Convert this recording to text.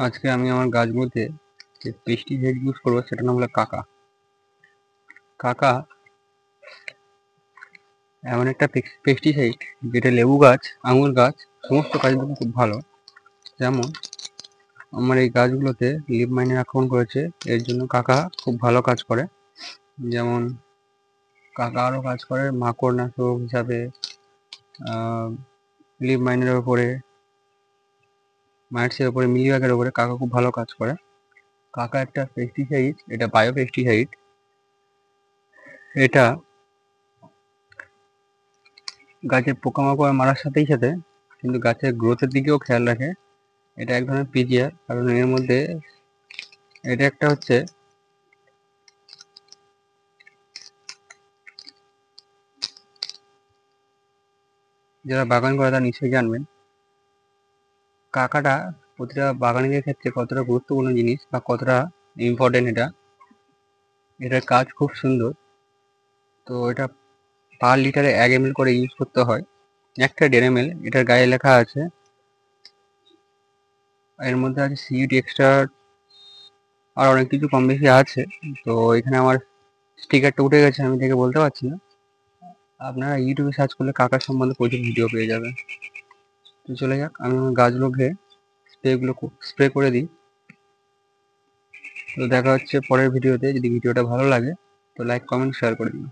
আজকে আমি আমার গাছগুলোতে যে পেস্টিসাইড ইউজ করবো সেটার নাম হলো কাকা। কাকা এমন একটা পেস্টিসাইড যেটা লেবু গাছ, আঙুর গাছ সমস্ত কাজের জন্য খুব ভালো। যেমন আমার এই গাছগুলোতে লিফ মাইনার আক্রমণ করেছে, এর জন্য কাকা খুব ভালো কাজ করে। যেমন কাকা আরও কাজ করে মাকড় নাশক হিসাবে, লিফ মাইনারের ওপরে, মাইটসের ওপরে, মিলিবাগের ওপরে কাকা খুব ভালো কাজ করে। কাকা একটা পেস্টিসাইড, এটা বায়ো পেস্টিসাইড। এটা গাছের পোকামাকড় মারার সাথেই সাথে কিন্তু গাছের গ্রোথের দিকেও খেয়াল রাখে। এটা এক ধরনের পিজিআর, কারণ এর মধ্যে এটা একটা হচ্ছে যারা বাগান করে তারা নিশ্চয়ই জানবেন কাকাটা প্রতিটা বাগানের ক্ষেত্রে কতটা গুরুত্বপূর্ণ জিনিস বা কতটা ইম্পর্টেন্ট। এটার কাজ খুব সুন্দর। তো এটা পার লিটারে 1 ml করে ইউজ করতে হয়, 1.5 ml। এটার গায়ে লেখা আছে, এর মধ্যে আছে সিইড এক্সট্রা, আর অনেক কিছু কম বেশি আছে। তো এখানে আমার স্টিকারটা উঠে গেছে, আমি দেখে বলতে পারছি না। আপনারা ইউটিউবে সার্চ করলে কাকার সম্বন্ধে প্রচুর ভিডিও পেয়ে যাবেন। তো চলে যাক, আমি আমার গাছগুলোকে স্প্রে করে দিই। তো দেখা হচ্ছে পরের ভিডিওতে। যদি ভিডিওটা ভালো লাগে তো লাইক, কমেন্ট, শেয়ার করে দিন।